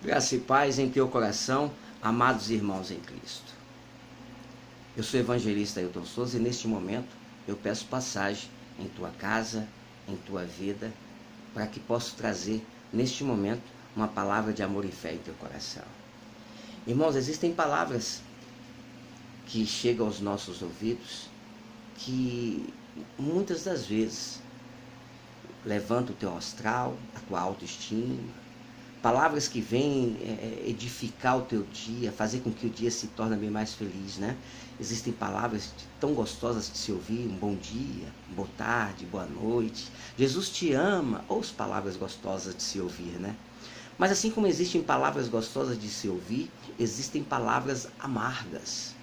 Graça e paz em teu coração, amados irmãos em Cristo. Eu sou o evangelista Ailton Souza e neste momento eu peço passagem em tua casa, em tua vida, para que possa trazer neste momento uma palavra de amor e fé em teu coração. Irmãos, existem palavras que chegam aos nossos ouvidos que muitas das vezes levantam o teu astral, a tua autoestima, palavras que vêm edificar o teu dia, fazer com que o dia se torne bem mais feliz, né? Existem palavras tão gostosas de se ouvir, um bom dia, boa tarde, boa noite, Jesus te ama, ou as palavras gostosas de se ouvir, né? Mas assim como existem palavras gostosas de se ouvir, existem palavras amargas.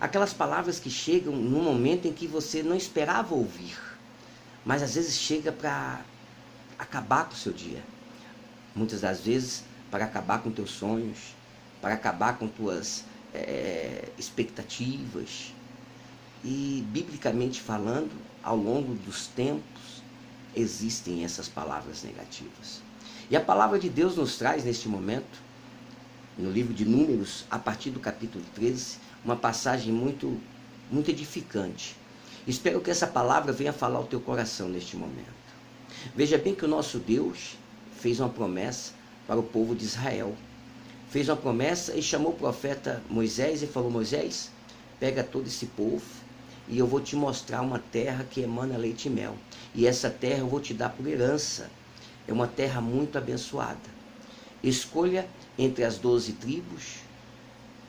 Aquelas palavras que chegam num momento em que você não esperava ouvir, mas às vezes chega para acabar com o seu dia. Muitas das vezes para acabar com teus sonhos, para acabar com tuas expectativas. E biblicamente falando, ao longo dos tempos, existem essas palavras negativas. E a palavra de Deus nos traz neste momento, no livro de Números, a partir do capítulo 13, uma passagem muito edificante. Espero que essa palavra venha falar ao teu coração neste momento. Veja bem que o nosso Deus fez uma promessa para o povo de Israel. Fez uma promessa e chamou o profeta Moisés e falou: Moisés, pega todo esse povo e eu vou te mostrar uma terra que emana leite e mel. E essa terra eu vou te dar por herança. É uma terra muito abençoada. Escolha entre as 12 tribos,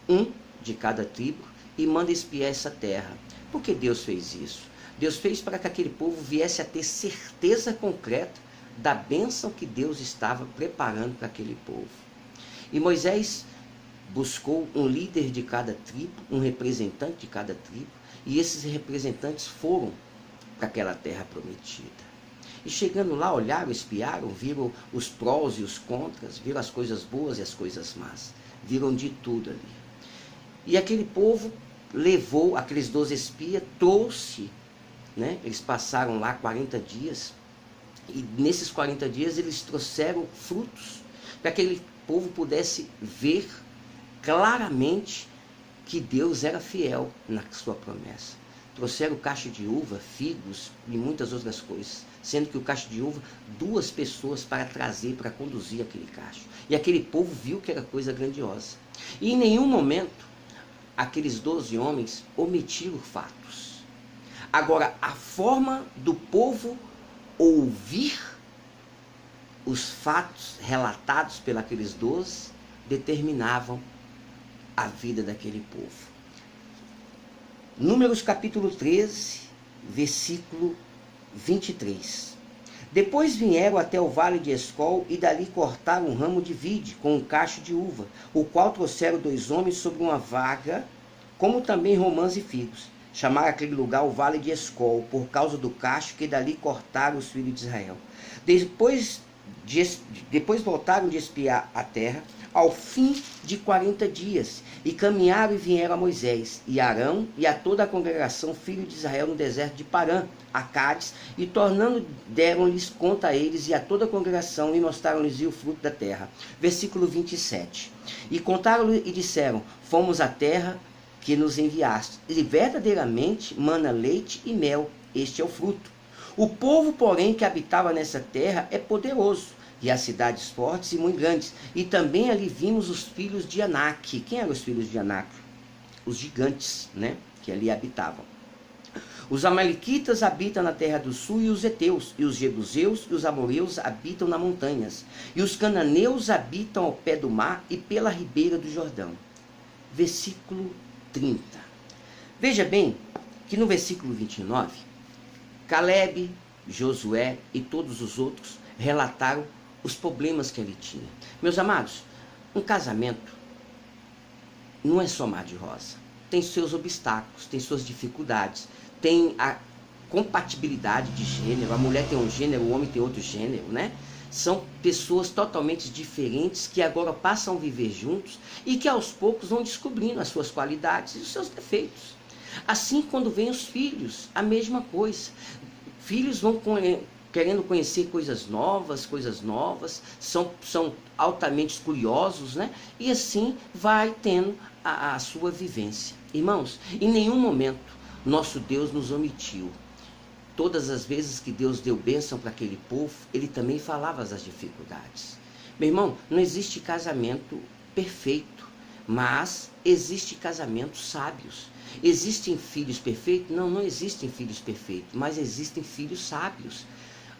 um de cada tribo, e manda espiar essa terra. Por que Deus fez isso? Deus fez para que aquele povo viesse a ter certeza concreta da bênção que Deus estava preparando para aquele povo. E Moisés buscou um líder de cada tribo, um representante de cada tribo, e esses representantes foram para aquela terra prometida. E chegando lá, olharam, espiaram, viram os prós e os contras, viram as coisas boas e as coisas más, viram de tudo ali. E aquele povo levou, aqueles 12 espias, trouxe, né? Eles passaram lá 40 dias, e nesses 40 dias eles trouxeram frutos, para que aquele povo pudesse ver claramente que Deus era fiel na sua promessa. Trouxeram cacho de uva, figos e muitas outras coisas, sendo que o cacho de uva, 2 pessoas para trazer, para conduzir aquele cacho. E aquele povo viu que era coisa grandiosa. E em nenhum momento aqueles 12 homens omitiram fatos. Agora, a forma do povo ouvir os fatos relatados pelos 12 determinavam a vida daquele povo. Números capítulo 13, versículo 23. Depois vieram até o vale de Escol e dali cortaram um ramo de vide com um cacho de uva, o qual trouxeram 2 homens sobre uma vaga, como também romãs e figos. Chamaram aquele lugar o vale de Escol, por causa do cacho que dali cortaram os filhos de Israel. Depois voltaram de espiar a terra, ao fim de 40 dias, e caminharam e vieram a Moisés, e Arão, e a toda a congregação, filho de Israel, no deserto de Parã, a Cádiz, e tornando, deram-lhes conta a eles e a toda a congregação, e mostraram-lhes o fruto da terra. Versículo 27. E contaram-lhe e disseram: fomos à terra que nos enviaste, e verdadeiramente mana leite e mel, este é o fruto. O povo, porém, que habitava nessa terra é poderoso, e as cidades fortes e muito grandes. E também ali vimos os filhos de Anak. Quem eram os filhos de Anak? Os gigantes, né? Que ali habitavam. Os amalequitas habitam na terra do sul, e os heteus, e os jebuseus e os amoreus habitam nas montanhas, e os cananeus habitam ao pé do mar e pela ribeira do Jordão. Versículo 30. Veja bem que no versículo 29, Caleb, Josué e todos os outros relataram os problemas que ele tinha. Meus amados, um casamento não é só mar de rosa. Tem seus obstáculos, tem suas dificuldades, tem a compatibilidade de gênero. A mulher tem um gênero, o homem tem outro gênero, né? São pessoas totalmente diferentes que agora passam a viver juntos e que aos poucos vão descobrindo as suas qualidades e os seus defeitos. Assim, quando vêm os filhos, a mesma coisa. Filhos vão querendo conhecer coisas novas, são altamente curiosos, né? E assim vai tendo a sua vivência. Irmãos, em nenhum momento nosso Deus nos omitiu. Todas as vezes que Deus deu bênção para aquele povo, ele também falava das dificuldades. Meu irmão, não existe casamento perfeito, mas existe casamentos sábios. Existem filhos perfeitos? Não, não existem filhos perfeitos, mas existem filhos sábios.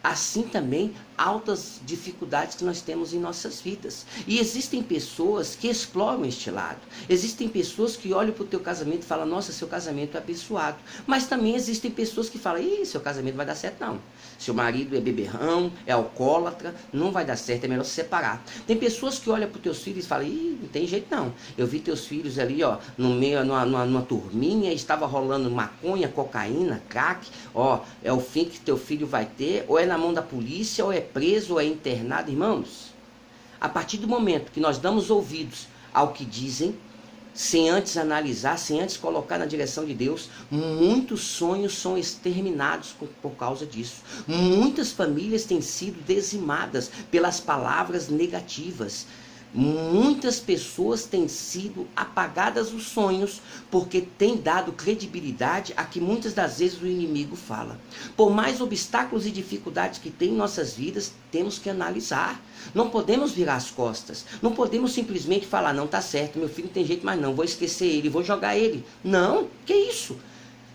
Assim também, altas dificuldades que nós temos em nossas vidas. E existem pessoas que exploram este lado. Existem pessoas que olham para o teu casamento e falam, nossa, seu casamento é abençoado. Mas também existem pessoas que falam, ih, seu casamento não vai dar certo não. Seu marido é beberrão, é alcoólatra, não vai dar certo, é melhor se separar. Tem pessoas que olham para os teus filhos e falam, ih, não tem jeito não. Eu vi teus filhos ali, ó, no meio, numa turminha, estava rolando maconha, cocaína, crack, ó, é o fim que teu filho vai ter, ou é na mão da polícia, ou é preso, ou é internado. Irmãos, a partir do momento que nós damos ouvidos ao que dizem, sem antes analisar, sem antes colocar na direção de Deus, muitos sonhos são exterminados por causa disso. Muitas famílias têm sido dizimadas pelas palavras negativas. Muitas pessoas têm sido apagadas os sonhos porque têm dado credibilidade a que muitas das vezes o inimigo fala. Por mais obstáculos e dificuldades que tem em nossas vidas, temos que analisar. Não podemos virar as costas. Não podemos simplesmente falar, não está certo, meu filho não tem jeito mais não, vou esquecer ele, vou jogar ele. Não, que isso?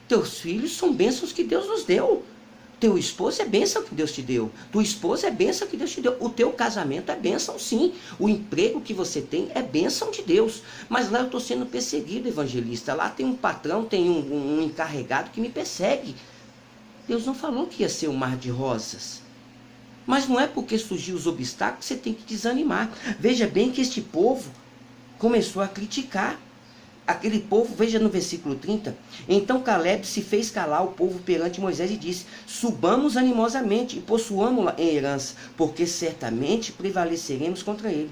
Teus filhos são bênçãos que Deus nos deu. Teu esposo é bênção que Deus te deu. Tua esposa é bênção que Deus te deu. O teu casamento é bênção, sim. O emprego que você tem é bênção de Deus. Mas lá eu estou sendo perseguido, evangelista. Lá tem um patrão, tem um encarregado que me persegue. Deus não falou que ia ser um mar de rosas. Mas não é porque surgiu os obstáculos que você tem que desanimar. Veja bem que este povo começou a criticar. Aquele povo, veja no versículo 30, então Caleb se fez calar o povo perante Moisés e disse, subamos animosamente e possuamo-la em herança, porque certamente prevaleceremos contra ele.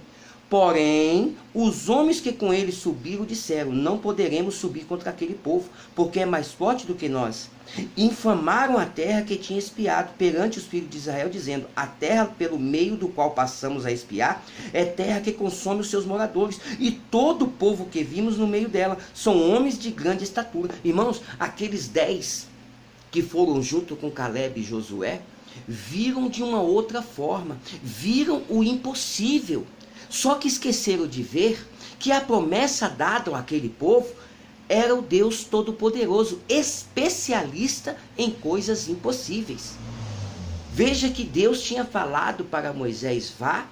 Porém, os homens que com ele subiram disseram, não poderemos subir contra aquele povo, porque é mais forte do que nós. Infamaram a terra que tinha espiado perante os filhos de Israel, dizendo, a terra pelo meio do qual passamos a espiar é terra que consome os seus moradores, e todo o povo que vimos no meio dela são homens de grande estatura. Irmãos, aqueles 10 que foram junto com Caleb e Josué, viram de uma outra forma, viram o impossível. Só que esqueceram de ver que a promessa dada àquele povo era o Deus Todo-Poderoso, especialista em coisas impossíveis. Veja que Deus tinha falado para Moisés, vá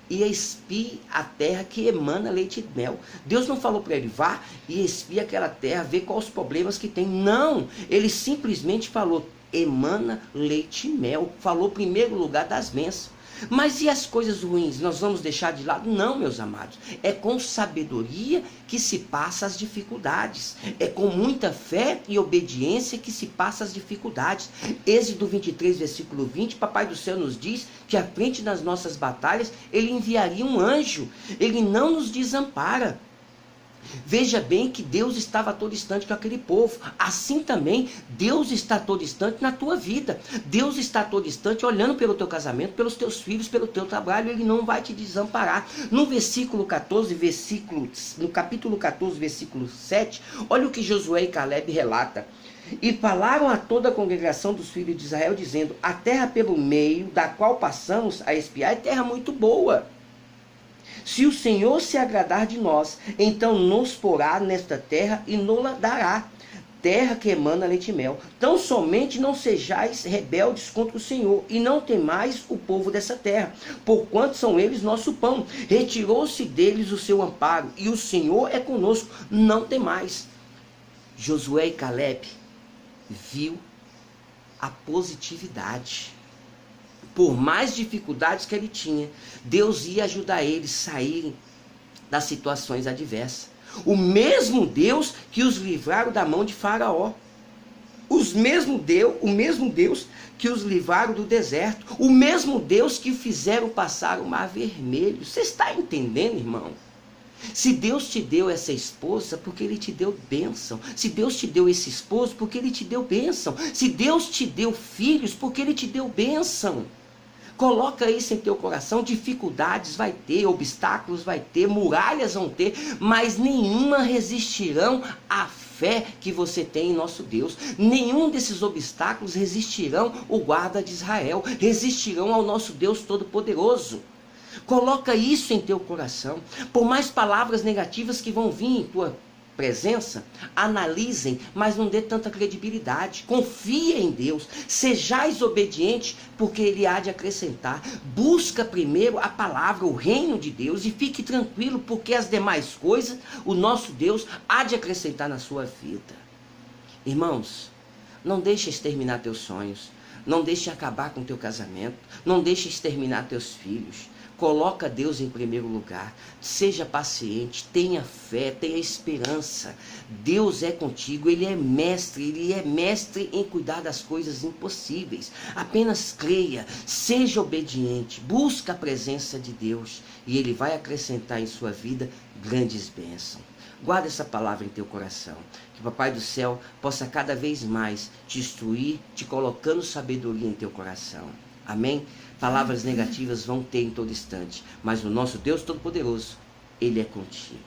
e espie a terra que emana leite e mel. Deus não falou para ele, vá e espie aquela terra, vê quais os problemas que tem. Não, ele simplesmente falou, emana leite e mel. Falou em primeiro lugar das bênçãos. Mas e as coisas ruins? Nós vamos deixar de lado? Não, meus amados. É com sabedoria que se passa as dificuldades. É com muita fé e obediência que se passa as dificuldades. Êxodo 23, versículo 20, Papai do Céu nos diz que à frente das nossas batalhas, Ele enviaria um anjo. Ele não nos desampara. Veja bem que Deus estava a todo instante com aquele povo. Assim também, Deus está a todo instante na tua vida. Deus está a todo instante olhando pelo teu casamento, pelos teus filhos, pelo teu trabalho. Ele não vai te desamparar. No versículo 14, no capítulo 14, versículo 7, olha o que Josué e Caleb relata. E falaram a toda a congregação dos filhos de Israel, dizendo, a terra pelo meio da qual passamos a espiar é terra muito boa. Se o Senhor se agradar de nós, então nos porá nesta terra e nos-la dará, terra que emana leite e mel. Tão somente não sejais rebeldes contra o Senhor, e não temais o povo dessa terra, porquanto são eles nosso pão. Retirou-se deles o seu amparo, e o Senhor é conosco, não temais. Josué e Caleb viu a positividade. Por mais dificuldades que ele tinha, Deus ia ajudar eles a saírem das situações adversas. O mesmo Deus que os livraram da mão de Faraó. O mesmo Deus que os livraram do deserto. O mesmo Deus que fizeram passar o mar vermelho. Você está entendendo, irmão? Se Deus te deu essa esposa, porque Ele te deu bênção. Se Deus te deu esse esposo, porque Ele te deu bênção. Se Deus te deu filhos, porque Ele te deu bênção. Coloca isso em teu coração. Dificuldades vai ter, obstáculos vai ter, muralhas vão ter, mas nenhuma resistirão à fé que você tem em nosso Deus. Nenhum desses obstáculos resistirão o guarda de Israel, resistirão ao nosso Deus Todo-Poderoso. Coloca isso em teu coração. Por mais palavras negativas que vão vir em tua presença, analisem, mas não dê tanta credibilidade. Confia em Deus. Sejais obediente, porque Ele há de acrescentar. Busca primeiro a palavra, o reino de Deus, e fique tranquilo, porque as demais coisas, o nosso Deus há de acrescentar na sua vida. Irmãos, não deixe exterminar teus sonhos. Não deixe acabar com teu casamento. Não deixe exterminar teus filhos. Coloca Deus em primeiro lugar. Seja paciente, tenha fé, tenha esperança. Deus é contigo, Ele é mestre em cuidar das coisas impossíveis. Apenas creia, seja obediente, busca a presença de Deus e Ele vai acrescentar em sua vida grandes bênçãos. Guarda essa palavra em teu coração. Que o Papai do Céu possa cada vez mais te instruir, te colocando sabedoria em teu coração. Amém? Palavras negativas vão ter em todo instante, mas o nosso Deus Todo-Poderoso, Ele é contigo.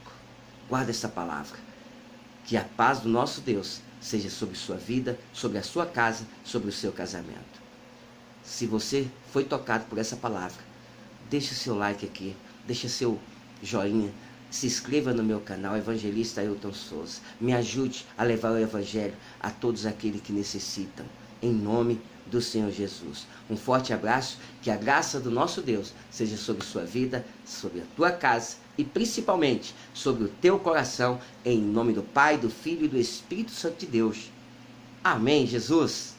Guarda essa palavra. Que a paz do nosso Deus seja sobre sua vida, sobre a sua casa, sobre o seu casamento. Se você foi tocado por essa palavra, deixa o seu like aqui, deixa seu joinha, se inscreva no meu canal, Evangelista Ailton Souza. Me ajude a levar o Evangelho a todos aqueles que necessitam. Em nome do Senhor Jesus. Um forte abraço, que a graça do nosso Deus seja sobre sua vida, sobre a tua casa e principalmente sobre o teu coração, em nome do Pai, do Filho e do Espírito Santo de Deus. Amém, Jesus.